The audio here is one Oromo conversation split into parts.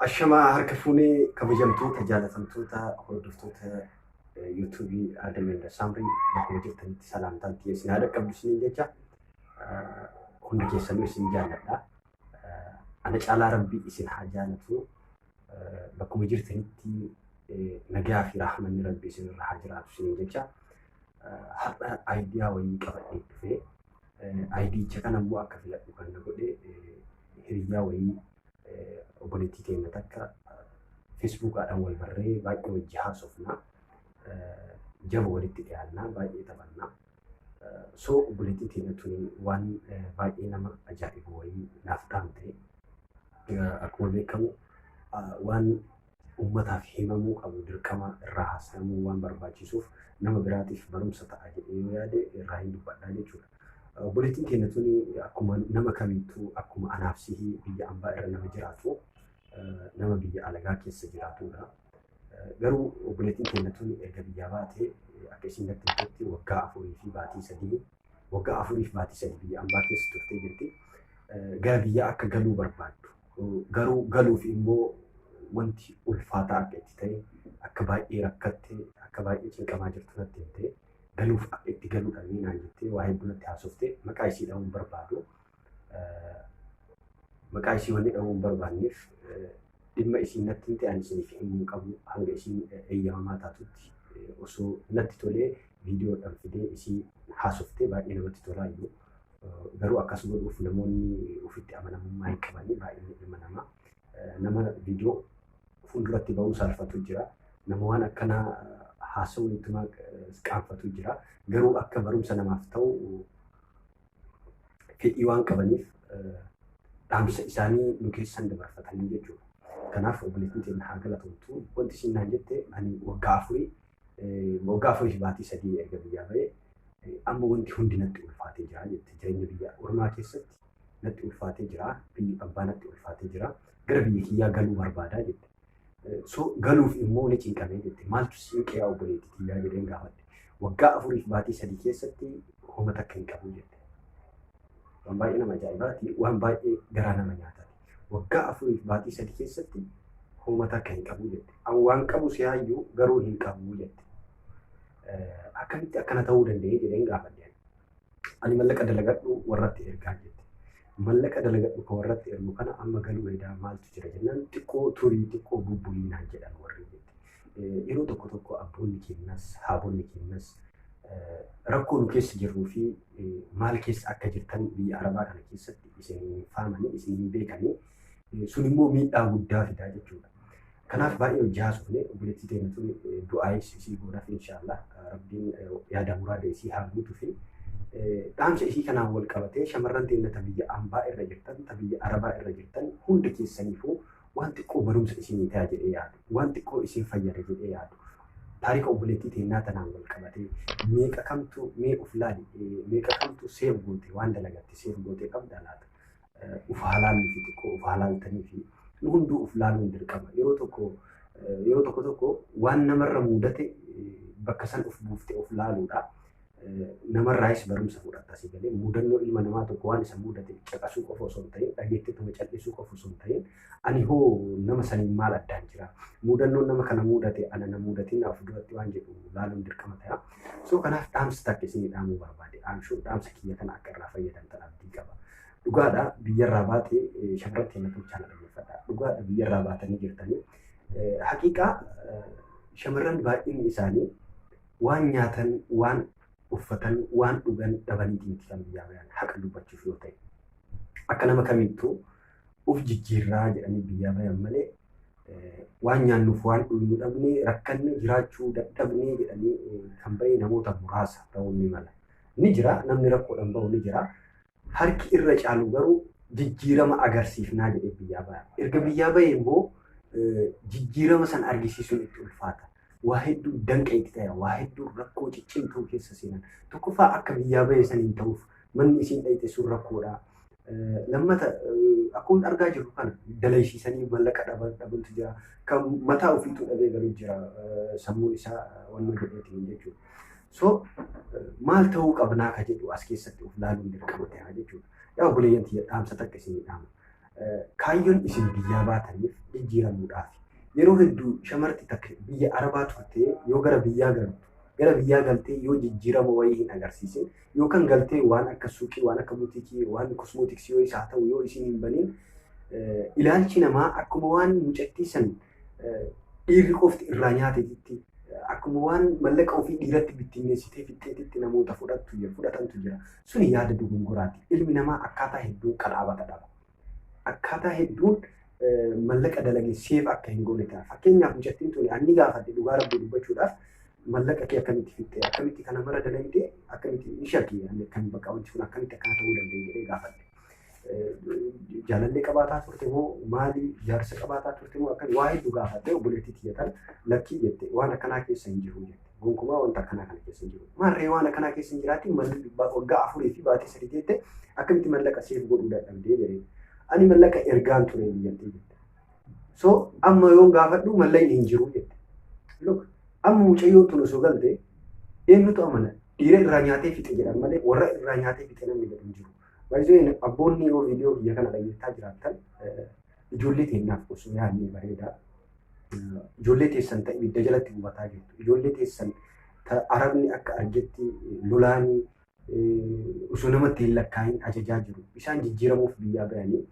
Ashama harka fuunee kabajamtoota jaalatamtoota hordoftoota yuutuubii Aadameen Samrii bakkuma jirtanitti salaamtaan isin haadha qabdu isiniin jecha hunda keessanuu isin jaalladha. Ana caalaa Rabbii isin haa jaalatu. Bakkuma jirtanitti nagaa fi raaxmanni Rabbii isin irra haa jiraatu isiniin jecha har'a aayidiyaa wayii qabadhee dhufee aayidiicha kana immoo akka filadhu kan na godhe hiriyaa wayii obboleettii keenya takka Facebook'aadhaan wal barree baay'ee wajji haasofna. Jaba walitti dhiyaannaa baay'ee taphannaa. So obboleettiin keenya tuni waan baay'ee nama ajaa'ibu wayii naaf dhaamte. Akkuma beekamu waan uummataaf himamuu qabu dirqama irraa haasa'amuu waan barbaachisuuf nama biraatiif barumsa ta'a jedhee yoo yaade irraa hin dubbadhaa jechuudha. Obboleettiin keenya tuni akkuma nama kamittuu akkuma anaaf sihii biyya ambaa irra nama jiraatu nama biyya alagaa keessa jiraatudha. Garuu obboleettiin keenya tuni erga biyyaa baatee akka isin natti himtetti waggaa 4 fi baatii 3 waggaa 4 fi baatii 3 biyya ambaa keessa turtee jirti. Gara biyyaa akka galuu barbaaddu. Garuu galuuf immoo wanti ulfaataa akka itti ta'e akka baay'ee rakkattee akka baay'ee cinqamaa jirtu natti himte. Galuuf itti galuudhaan naan jettee waa hedduu natti haasoftee maqaa isii dha'uun barbaadu. Maqaa isii wanni dha'uun barbaanneef dhimma isiin natti himte ani isiniif himuu qabu hanga isiin eeyyamamaa taatutti osoo natti tolee viidiyoodhaan fidee isii haasoftee baay'ee namatti tolaa iyyuu. Garuu akkas godhuuf namoonni ofitti amanamummaa hin qabanii baay'ee dhimma namaa. Nama viidiyoo fuulduratti ba'uu saalfatu jira. Nama waan akkanaa haasawuun ittuma qaanfatu jira. Garuu akka barumsa namaaf ta'u fedhii waan qabaniif dhaamsa isaanii nu keessan dabarfatanii jechuudha. Kanaaf obboleettiin keenya haa galatamtu. Wanti isin naan jette ani waggaa 4 fi baatii 3 erga biyyaa ba'ee amma wanti hundi natti ulfaatee jira jette. Jireenya biyya ormaa keessatti natti ulfaatee jira. Biyyi abbaa natti ulfaatee jira. Gara biyya kiyyaa galuu barbaadaa jette. So galuuf immoo ni cinqamee jette. Maaltu siinqee obboleettii kiyyaa jedheen gaafadhe. Waggaa 4 fi baatii 3 keessatti homa takka hin qabu jette. Waan baay'ee nama ajaa'ibaati. Waan baay'ee garaa nama nyaataati. Waggaa 4 fi baatii 3 keessatti homa takka hin qabu jette. An waan qabu siyaayyuu garuu hin qabu jette. Akkamitti akkana ta'uu danda'ee jedheen gaafadhe. Ani mallaqa dalagadhu warratti ergaa jette. Mallaqa dalagadhu kan warratti ergu kana amma galuu edaa maaltu jira jennaan xiqqoo turii xiqqoo bubbulii naan jedhan warri jette. Yeroo tokko tokko abboonni keenyas haabonni keenyas rakkoo nu keessa jirruu fi maal keessa akka jirtan biyya arabaa kana keessatti isin faamanii isin beekanii sun immoo miidhaa guddaa fidaa jechuudha. Kanaaf baay'ee hojii haasofne obboleettii keenya tun du'aayis isii goonaaf inshaallah rabbiin yaada muraada isii haa guutuu fi dhaamsa isii kanaan wal qabatee shamarran teenya biyya ambaa irra jirtan biyya arabaa irra jirtan hunda keessaniifuu waan xiqqoo barumsa isinii ta'a jedhee yaadu waan xiqqoo isin fayyada jedhee yaadu. Taarika obboleettii teenyaa tanaan wal qabatee meeqa kamtu mee of laali meeqa kamtu seef goote waan dalagatte seef goote qabda laata. Uf halaalii fi xiqqoo uf halaaltanii fi nu hunduu uf laaluun dirqama. Yeroo tokko waan namarra mudate bakka san uf buuftee uf laaluudha. Namarraayis barumsa fudhatta si galee mudannoo ilma namaa tokko waan isa mudate caqasuu qofa osoo hin ta'in dhageettii callisuu qofa osoo hin ta'in ani hoo nama saniin maal addaan jira mudannoon nama kana mudate ana na mudatiin naaf duratti waan jedhu laaluun dirqama ta'a. So kanaaf dhaamsa takka isinii dhaamuu barbaade dhaamsa kiyya kana akka irraa fayyadamtan abdii qaba. Dhugaadha biyyarraa baatee shamarran keenya tolchaan dhaggeeffadha. Dhugaadha biyyarraa baatanii jirtanii haqiiqaa shamarran baay'inni isaanii waan nyaatan waan uffatan waan dhugan dhabaniitiin itti kan biyyaa bayan haqa dubbachuuf yoo ta'e. Akka nama kamittuu uf jijjiirraa jedhanii biyyaa bayan malee waan nyaannuuf waan dhugnu dhabnee rakkanne jiraachuu dadhabnee jedhanii kan bahe namoota muraasa ta'uu ni mala. Ni jira namni rakkoodhaan bahu ni jira. Harki irra caalu garuu jijjiirama agarsiifnaa jedhee biyyaa baya. Erga biyyaa bahe immoo jijjiirama san argisiisuun itti ulfaata. Waa hedduu danqa itti ta'e waa hedduu rakkoo ciccimtuu keessa seenan tokkoffaa akka biyyaa bahe saniin ta'uuf manni isiin dhayite sun rakkoodha. Lammata akkuma argaa jirru kana dalaysiisanii mallaqa dhabantu jira kan mataa ofiitu dhabee galuu jira sammuun isaa wanna godheetiin jechuudha. So maal ta'uu qabnaa ka jedhu as keessatti of laaluun dirqama ta'a jechuudha. Yaa obboleeyyan tiyya dhaamsa takka isinii dhaama. kaayyoon isin biyyaa baataniif jijjiiramuudhaaf. Yeroo hedduu shamarti takka biyya Arabaa turtee yoo gara biyyaa galtee yoo jijjiirama wayii hin agarsiisin yookaan galtee waan akka suuqii, waan akka buutiikii, waan kosmootiksii yoo isaa ta'u yoo isin hin baniin ilaalchi namaa akkuma waan mucattii san dhiirri qofti irraa nyaateetti akkuma waan mallaqa ofii dhiiratti bittinneessitee fixxeetitti namoota fudhatantu jira. Suni yaada dogongoraati. Ilmi namaa akkaataa hedduun qalaabata dhaba. Akkaataa hedduun mallaqa dalagee seef akka hin goone ta'a. Fakkeenyaaf mucattiin tuni anni gaafadhe dhugaa rabbii dubbachuudhaaf mallaqa kee akkamitti fixxee akkamitti kana mara dalagdee akkamitti ni shakkii kan bakka wanti kun akkamitti akkana ta'uu danda'e jedhee gaafadhe. Jaalallee qabaataa turte moo maalii jaarsa qabaataa turte moo akkan waa hedduu gaafadhe obboleettii tiyyatan lakkii jette waan akkanaa keessa hin jiru jette. Gonkumaa wanta akkanaa kana keessa hin jiru. Maarree waan akkanaa keessa hin jiraatti waggaa 4 fi baatii 3 jette akkamitti mallaqa seef godhuu dadhabdee jedhee. Ani mallaqa ergaan ture biyyatti jette. So amma yoon gaafadhu mallaqni hin jiru jette. Look amma mucayyoon tun osoo galte eenyutu amana dhiira irraa nyaatee fixe jedhan malee warra irraa nyaatee fixe namni jedhu hin jiru. Baay'ee abboonni yoo viidiyoo biyya kana dhageettaa jiraatan ijoollee teennaaf osoo yaadne bareeda. Ijoollee teessan ta'e ibidda jalatti gubataa jirtu. Ijoollee teessan arabni akka argetti lolaanii osoo namatti hin lakkaa'in ajajaa jiru. Isaan jijjiiramuuf biyyaa bayanii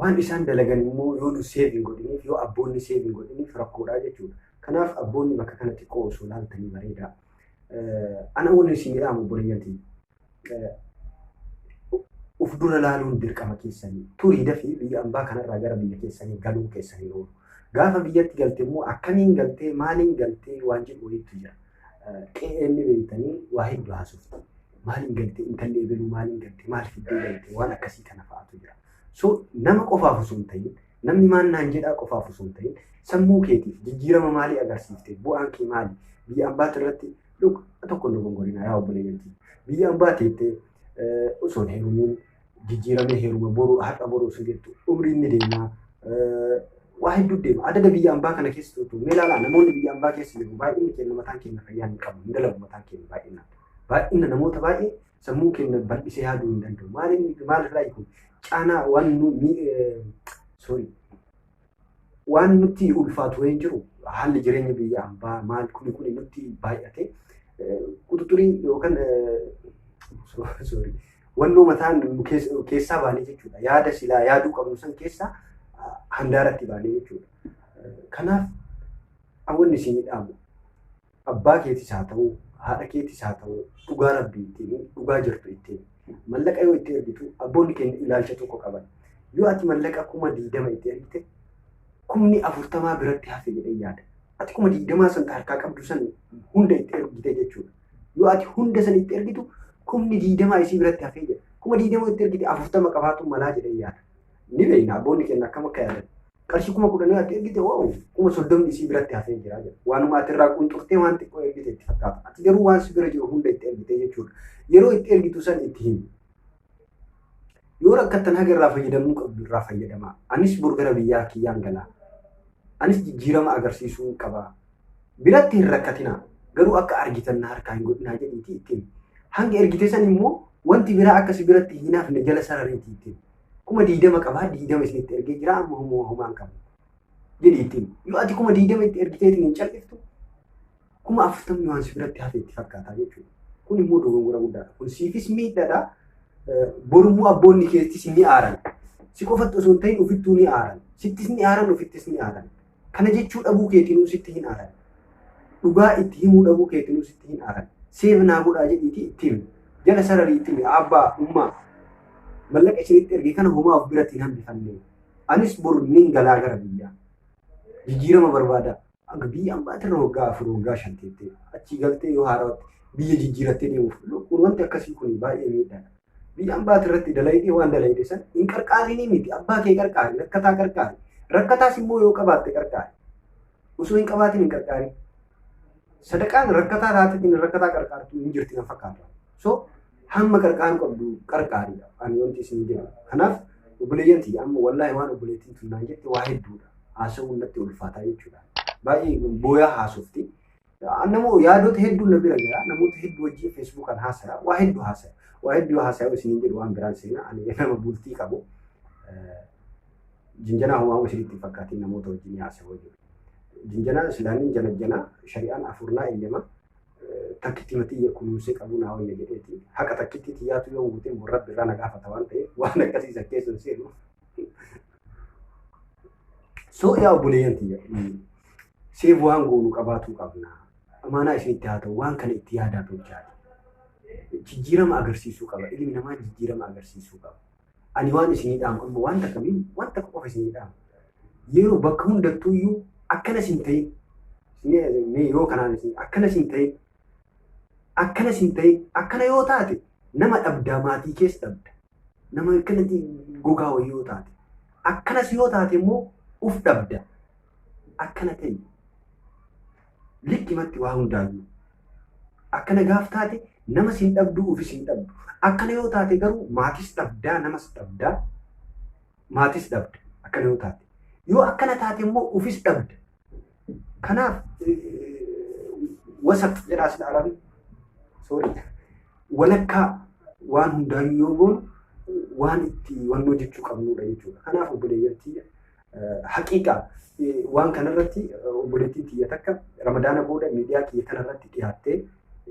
waan isaan dalagan immoo yoo nu seevin godhiniif yoo abboonni seevin godhiniif rakkoodhaa jechuudha. Kanaaf abboonni bakka kanatti qoo osoo laaltanii bareeda. Ana wanni isin jedhamu boreeyyantii. Uf dura laaluun dirqama keessanii turii dafii biyya ambaa kanarraa gara biyya keessanii galuu keessanii oolu. Gaafa biyyatti galte immoo akkamiin galtee maaliin galtee waan jedhu wayiitu jira. Qe'eenni beektanii waa hedduu haasofti. Maaliin galtee intalli eebiluu maaliin galtee maal fiddee galtee waan akkasii kana fa'aatu jira. So nama qofaaf osoo hin ta'in namni maannaan jedhaa qofaaf osoo hin ta'in sammuu keetiif jijjiirama maalii agarsiifte bu'aan kee maali biyya ambaati irratti tokko nu gongorinaa yaa obboleeyyantii. Biyya ambaa teettee osoo hin heerumiin jijjiiramee heeruma boru har'a boru osoo jettu umriin ni deemaa waa hedduu deema. Adada biyya ambaa kana keessa turtu mee ilaalaa namoonni biyya ambaa keessa jiru baay'inni keenya mataan keenya fayyaa hin qabu hin dalagu mataan keenya baay'inaan. Baay'ina namoota baay'ee sammuu keenya bal'isee yaaduu hin danda'u. Maalirraa kun caanaa waan nutti ulfaatu wayii jiru haalli jireenya biyya ambaa maal kuni nutti baay'ate kututurii yookaan wannoo mataan keessaa baanee jechuudha. Yaada silaa yaaduu qabnu san keessaa handaaratti baanee jechuudha. Kanaaf awwanni isin dhaamu abbaa keetis haa ta'u haadha keetis haa ta'u dhugaa rabbii ittiin dhugaa jirtu ittiin mallaqa yoo itti ergitu abboonni keenya ilaalcha tokko qaban. Yoo ati mallaqa 20 itti ergite 40 biratti hafe jedhee yaada. Ati 20 san harkaa qabdu san hunda itti ergite jechuudha. Yoo ati hunda san itti ergitu 20 isii biratti hafee jedha. 20 itti ergite 40 qabaatu malaa jedhee yaada. Ni beekna abboonni keenya akkam akka yaadan. Qarshii 10 itti ergite waaw 30 isii biratti hafee jira jedha. Waanuma ati irraa qunxurtee waan xiqqoo ergite itti fakkaata. Ati garuu waan si bira jiru hunda itti ergite jechuudha. Yeroo itti ergitu san itti himi. Yoo rakkattan haga irraa fayyadamuu qabdu irraa fayyadamaa. Anis burgara biyyaa kiyyaan galaa. Anis jijjiirama agarsiisuu qaba. Biratti hin rakkatina. Garuu akka argitan harkaa hin godhinaa jedhiitii ittiin. Hanga ergite san immoo wanti biraa akkasi biratti hin hafne jala sarariitii ittiin. 20 qabaa 20 isinitti ergee jira amma homaan qabu. Jedhi ittiin. Yoo ati 20 itti ergiteetiin hin calqiftu 40 waan si biratti hafe itti fakkaataa jechuudha. Kun immoo dogongora guddaadha. Kun siifis miidhaadha. Borummoo abboonni keessis ni aaran. Si qofatti osoo hin ta'in ofittuu ni aaran. Sittis ni aaran ofittis ni aaran. Kana jechuu dhabuu keetinuu sitti hin aaran. Dhugaa itti himuu dhabuu keetinuu sitti hin aaran. Seefnaa godhaa jedhiitii ittiin jala sararii ittiin abbaa ummaa mallaqa isinitti ergee kana homaa of biratti hin hambifannee. Anis boru nin galaa gara biyyaa. Jijjiirama barbaada. Akka biyya ambaatirra waggaa 4 waggaa 5 teettee achi galtee yoo haarawatti biyya jijjiirattee deemuuf wanti akkasii kun baay'ee miidhaadha. Biyya ambaatirratti dalaydee waan dalayde san hin qarqaarinii miti abbaa kee qarqaari rakkataa qarqaari. Rakkataas immoo yoo qabaatte qarqaari. Osoo hin qabaatin hin qarqaari. Sadaqaan rakkataa taatetiin rakkataa qarqaartu hin jirti na fakkaata. So hamma qarqaan qabdu qarqaariidha. Ani wanti isin jedhu. Kanaaf obboleeyyantii amma wallaahi waan obboleettiin tunnaan jette waa hedduudha. Haasawuun natti ulfaataa jechuudha. Baay'ee booyaa haasofti. Namoo yaadota hedduun na bira jira. Namoota hedduu wajjin feesbuukaan haasaya. Waa hedduu haasaya. Waa hedduu haasaya isin jedhu waan biraan seenaa. Ani nama bultii qabu. Jinjanaa homaa isinitti fakkaatiin namoota wajjin haasa'u jiru. Jinjanaa islaamiin jana shari'aan afurnaa eeyyama takkitti matii kunuunsee qabu naa wayya jedheeti. Haqa takkitti xiyyaatu yoo guuteen rabbi irraa na gaafata waan ta'eef waan akkasii keessa seenu. So yaa obboleeyyan tiyya seef waan goonu qabaatuu qabna. Amaanaa isinitti haa ta'u waan kana itti yaadaa tolchaati. Jijjiirama agarsiisuu qaba. Ilmi namaa jijjiirama agarsiisuu qaba. Ani waan isinii dhaamu amma wanta kamiin wanta qofa isinii dhaamu. Yeroo bakka hundattuu iyyuu akkana isin ta'in mee yoo kanaan isin akkana isin ta'in akkana yoo taate nama dhabdaa maatii keessa dhabda. Nama akkanatti gogaa wayii yoo taate akkanas yoo taate immoo uf dhabda. Akkana ta'e likkimatti waa hundaayyuu akkana gaaf taate nama sin dhabduu ufis hin dhabdu. Akkana yoo taate garuu maatis dhabdaa namas dhabdaa maatis dhabda akkana yoo taate. Yoo akkana taate immoo ufis dhabda. Kanaaf wasat jedhaa sila arabi walakkaa waan hundaayyuu yoo goonu waan itti wannoo jechuu qabnudha jechuudha. Kanaaf obboleeyyattii haqiiqaa waan kanarratti obboleettii tiyya takka ramadaana booda miidiyaa kiyya kanarratti dhiyaattee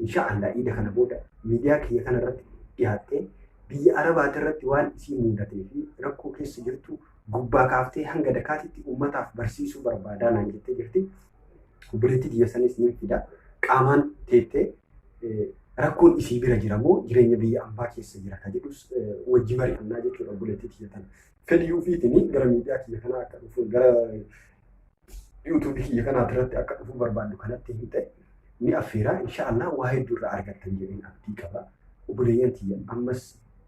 inshaallah iida kana booda miidiyaa kiyya kanarratti dhiyaattee biyya arabaati irratti waan isii mudatee fi rakkoo keessa jirtu gubbaa kaaftee hanga dakaatitti uummataaf barsiisuu barbaadaa naan jettee jirti. Obboleettii tiyya sanis ni fida qaamaan teettee rakkoon isii bira jira moo jireenya biyya ambaa keessa jira ka jedhus wajji mari'annaa jechuudha obboleettii tiyya tana. Fedhii ufiitini gara miidiyaa kiyya kanaa akka dhufu gara yuutuubii kiyya kanaa irratti akka dhufu barbaaddu kanatti hin ta'e ni affeeraa inshaallah waa hedduu irraa argattan jedheen abdii qaba. Obboleeyyan tiyya ammas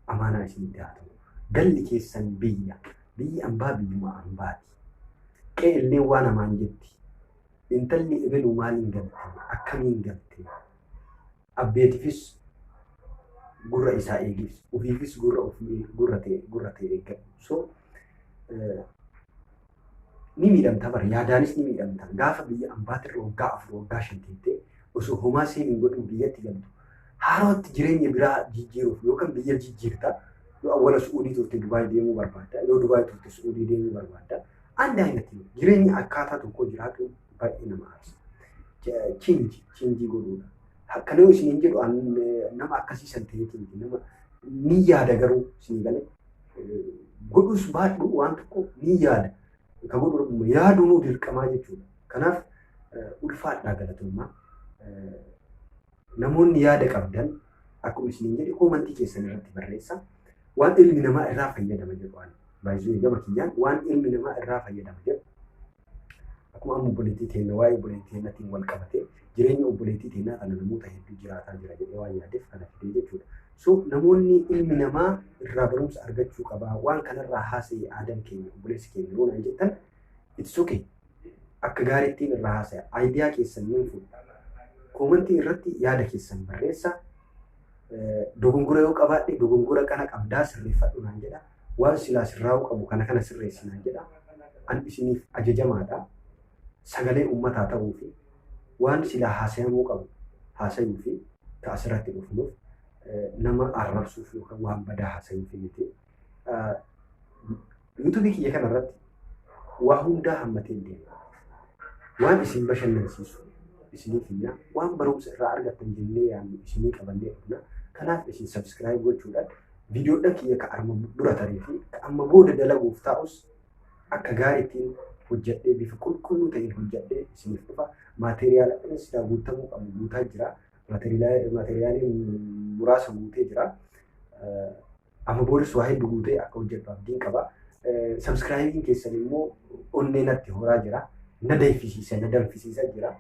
amaanaa isinitti haa ta'u. Galli keessan biyyi ambaa biyyuma ambaati. Qe'ellee waan amaan jetti. Intalli ebaluu maaliin galte? Akkamiin galte? Abbeetifis gurra isaa eegis. Ufiifis gurra ta'e eeggatu. So ni miidhamta bara yaadaanis ni miidhamta. Gaafa biyya ambaatirra waggaa 4 waggaa 5 teettee osoo homaa seenin godhin biyyatti galtu. Haarootti jireenya biraa jijjiiruuf yookaan biyya jijjiirta. Yoo awwala Suudii turte Dubaay deemuu barbaadda. Yoo Dubaay turte Suudii deemuu barbaadda. Andi aynatti jireenya akkaataa tokko jiraatu baay'ee nama aarsa. Chinjii godhuudha. Akkana yoo isin jedhu nama akkasiisan ta'eetiin nama ni yaada garuu isin galee godhus baadhu waan tokko ni yaada. Ka godhu yaaduu dirqamaa jechuudha. Kanaaf ulfaadhaa galatummaa. Namoonni yaada qabdan akkuma isin jedhe koomantii keessan irratti barreessaa. Waan ilmi namaa irraa fayyadama jedhu waan baay'ee gama kiyyaan waan ilmi namaa irraa fayyadama jedhu. Akkuma amma obboleettii teenya waa'ee obboleettii teenyaatiin wal qabatee jireenya obboleettii teenyaa kana namoota hedduu jiraataa jira jedhee waan yaadeef kana fidee jechuudha. So namoonni ilmi namaa irraa barumsa argachuu qabaa waan kanarraa haasa'ee aadaan keenya obboleessi keenya yoo naan jettan it's okay. Akka gaariittiin irraa haasa'e aayidiyaa keessan niin fuudha. Koomantii irratti yaada keessan barreessaa. Dogongora yoo qabaadhe dogongora kana qabdaa sirreeffadhu naan jedha. Waan silaa sirraa'uu qabu kana sirreessi naan jedha. An isiniif ajajamaadha. Sagalee uummataa ta'uu fi waan silaa haasa'amuu qabu haasa'uu fi ka asirratti dhufnuuf nama arrabsuuf yookaan waan badaa haasa'uuf miti. Yuutuubii kiyya kanarratti waa hundaa hammatee deema. Waan isin bashannansiisu isinii kiyya waan barumsa irraa argattan jennee yaadnu isinii qabannee dhufna. Kanaaf isin subscribe gochuudhaan viidiyoodhaan kiyya ka arma dura tarii fi ka amma booda dalaguuf taa'us akka gaariittiin hojjedhee bifa qulqulluu ta'een hojjedhee isiniif dhufa. Maateriyaala innis guutamuu qabu guutaa jira. Maateriyaaliin muraasa guutee jira. Amma boodas waa hedduu guutee akka hojjedhu abdiin qaba. Subscribe keessan immoo onnee natti horaa jira. Na danfisiisaa jira.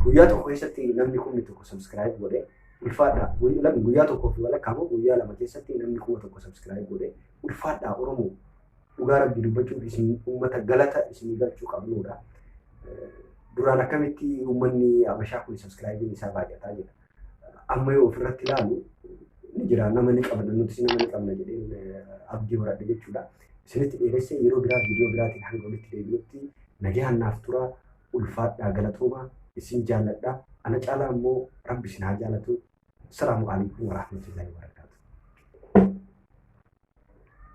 Guyyaa tokko keessatti namni 1,000 subscribe godhe ulfaadhaa. Guyyaa tokkoo fi walakkaa moo guyyaa 2 keessatti namni 1,000 subscribe godhe ulfaadhaa Oromoo. Dhugaa Rabbii dubbachuuf isin uummata galata isinii galchuu qabnudha. Duraan akkamitti uummanni Habashaa kun subscribe isaa baay'ataa jira. Amma yoo ofirratti ilaalu ni jira nama ni qabna nuti nama ni qabna jedhee abdii horadhe jechuudha. Isinitti dheeressee yeroo biraa viidiyoo biraatiin hanga walitti deebi'utti nagaan naaf tura ulfaadhaa galatooma isin jaalladha. Ana caalaa immoo Rabbi isin haa jaalatu. Assalaamu alaikum warahmatullahi wabarakatuh.